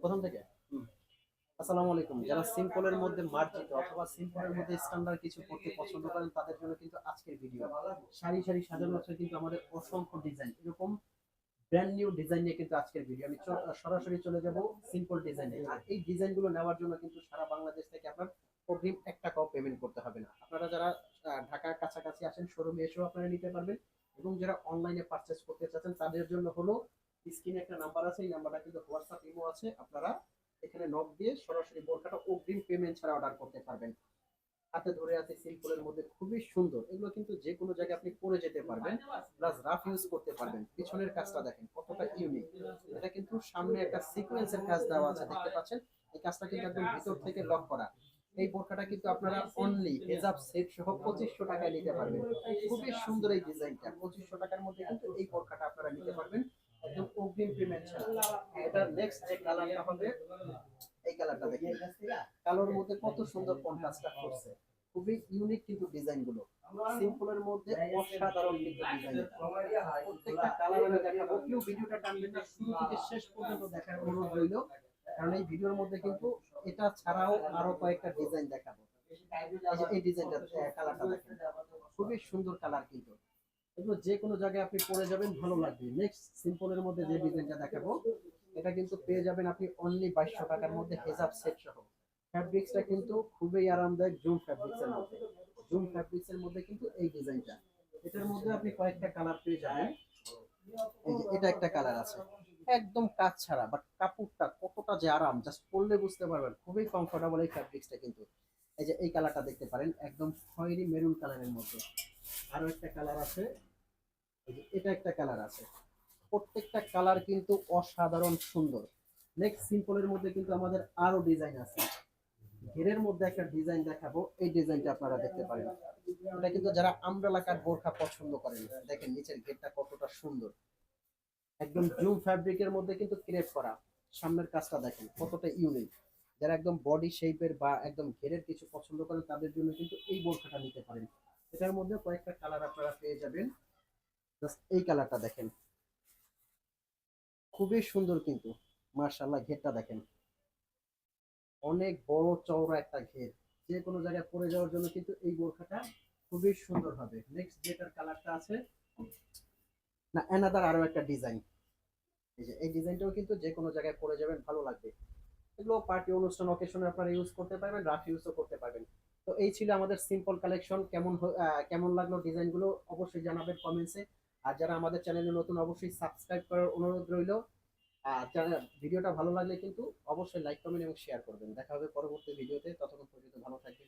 প্রথম থেকে। আসসালামু আলাইকুম। যারা সিম্পলের মধ্যে মার্জিত অথবা সিম্পলের মধ্যে স্ট্যান্ডার্ড কিছু পড়তে পছন্দ করেন তাদের জন্য কিন্তু আজকের ভিডিও। সারি সারি সাজানো আছে কিন্তু আমাদের অসংখ্য ডিজাইন, এরকম ব্র্যান্ড নিউ ডিজাইন নিয়ে কিন্তু আজকের ভিডিও। আমি সরাসরি চলে যাব সিম্পল ডিজাইনে। আর এই ডিজাইনগুলো নেওয়ার জন্য কিন্তু সারা বাংলাদেশ থেকে আপনার অগ্রিম 1 টাকাও পেমেন্ট করতে হবে না। আপনারা যারা ঢাকার কাছাকাছি আসেন শোরুমে এসেও আপনারা নিতে পারবেন, এবং যারা অনলাইনে পারচেজ করতে চাচ্ছেন তাদের জন্য হলো স্ক্রিনে একটা নাম্বার আছে, এই নাম্বারটা কিন্তু হোয়াটসঅ্যাপ ইমো আছে, আপনারা এখানে নক দিয়ে সরাসরি বোরকাটা অগ্রিম পেমেন্ট ছাড়া অর্ডার করতে পারবেন। হাতে ধরে আছে সিম্পলের মধ্যে খুবই সুন্দর, এগুলো কিন্তু যে কোনো জায়গায় আপনি পরে যেতে পারবেন, প্লাস রাফ ইউজ করতে পারবেন। পিছনের কাজটা দেখেন কতটা ইউনিক, এটা কিন্তু সামনে একটা সিকোয়েন্সের কাজ দেওয়া আছে দেখতে পাচ্ছেন। এই কাজটা কিন্তু একদম ভিতর থেকে লক করা। এই বোরকাটা কিন্তু আপনারা অনলি হেজাব সেট সহ 2500 টাকায় নিতে পারবেন। খুবই সুন্দর এই ডিজাইনটা, 2500 টাকার মধ্যে কিন্তু এই বোরকাটা আপনারা নিতে পারবেন একদম অগ্রিম পেমেন্ট ছাড়া। এটা নেক্সট যে কালারটা হবে, এই কালারটা দেখেন, কালোর মধ্যে কত সুন্দর কন্ট্রাস্টটা করছে। খুবই ইউনিক কিন্তু ডিজাইন গুলো, সিম্পলের মধ্যে অসাধারণ কিন্তু ডিজাইন। প্রত্যেকটা কালার আমি দেখাবো, কেউ ভিডিওটা টানবেন না, শুরু থেকে শেষ পর্যন্ত দেখার অনুরোধ রইল, কারণ এই ভিডিওর মধ্যে কিন্তু এটা ছাড়াও আরো কয়েকটা ডিজাইন দেখাবো। এই যে এই ডিজাইনটা, কালারটা দেখেন, খুবই সুন্দর কালার কিন্তু। এগুলো যে কোনো জায়গায় আপনি পরে যাবেন, ভালো লাগবে। নেক্সট সিম্পলের মধ্যে যে ডিজাইনটা দেখাবো, এটা কিন্তু পেয়ে যাবেন আপনি অনলি 2200 টাকার মধ্যে হেজাব সেট সহ। ফ্যাব্রিক্সটা কিন্তু খুবই আরামদায়ক, জুম ফ্যাব্রিক্সের মধ্যে। জুম ফ্যাব্রিক্সের মধ্যে কিন্তু এই ডিজাইনটা, এটার মধ্যে আপনি কয়েকটা কালার পেয়ে যাবেন। এই যে এটা একটা কালার আছে, একদম কাজ ছাড়া, বাট কাপড়টা কতটা যে আরাম জাস্ট পরলে বুঝতে পারবেন, খুবই কমফোর্টেবল এই ফ্যাব্রিক্সটা কিন্তু। এই যে এই কালারটা দেখতে পারেন, একদম খয়েরি মেরুন কালারের মধ্যে। আরো একটা কালার আছে, এই যে এটা একটা কালার আছে। প্রত্যেকটা কালার কিন্তু অসাধারণ সুন্দর। নেক্সট সিম্পলের মধ্যে কিন্তু আমাদের আরো ডিজাইন আছে। ঘেরের মধ্যে একটা ডিজাইন দেখাবো, এই ডিজাইনটা আপনারা দেখতে পারেন। এটা কিন্তু যারা আমব্রেলা কাট বোরখা পছন্দ করেন, দেখেন নিচের ঘেরটা কতটা সুন্দর, একদম জুম ফ্যাব্রিকের মধ্যে কিন্তু ক্রেপ করা। সামনের কাজটা দেখেন কতটা ইউনিক। যারা একদম বডি শেপের বা একদম ঘেরের কিছু পছন্দ করেন তাদের জন্য কিন্তু এই বোরখাটা নিতে পারেন। এটার মধ্যে কয়েকটা কালার আপনারা পেয়ে যাবেন। জাস্ট এই কালারটা দেখেন, খুবই সুন্দর কিন্তু। মার্শাল্লাহ, ঘেরটা দেখেন, অনেক বড় চওড়া একটা ঘের। যে কোনো জায়গায় পরে যাওয়ার জন্য কিন্তু এই বোরখাটা খুবই সুন্দর হবে। নেক্সট যেটার কালারটা আছে, না অ্যানাদার আরো একটা ডিজাইন। এই যে এই ডিজাইনটাও কিন্তু যে কোনো জায়গায় পরে যাবেন, ভালো লাগবে। এগুলো পার্টি অনুষ্ঠান অকেশনে আপনারা ইউজ করতে পারবেন, রাফ ইউজও করতে পারবেন। তো এই ছিল আমাদের সিম্পল কালেকশন। কেমন লাগলো ডিজাইনগুলো অবশ্যই জানাবেন কমেন্টসে। আর যারা আমাদের চ্যানেলে নতুন অবশ্যই সাবস্ক্রাইব করার অনুরোধ রইল। আর ভিডিওটা ভালো লাগলে কিন্তু অবশ্যই লাইক কমেন্ট এবং শেয়ার করবেন। দেখা হবে পরবর্তী ভিডিওতে, ততক্ষণ পর্যন্ত ভালো থাকবেন।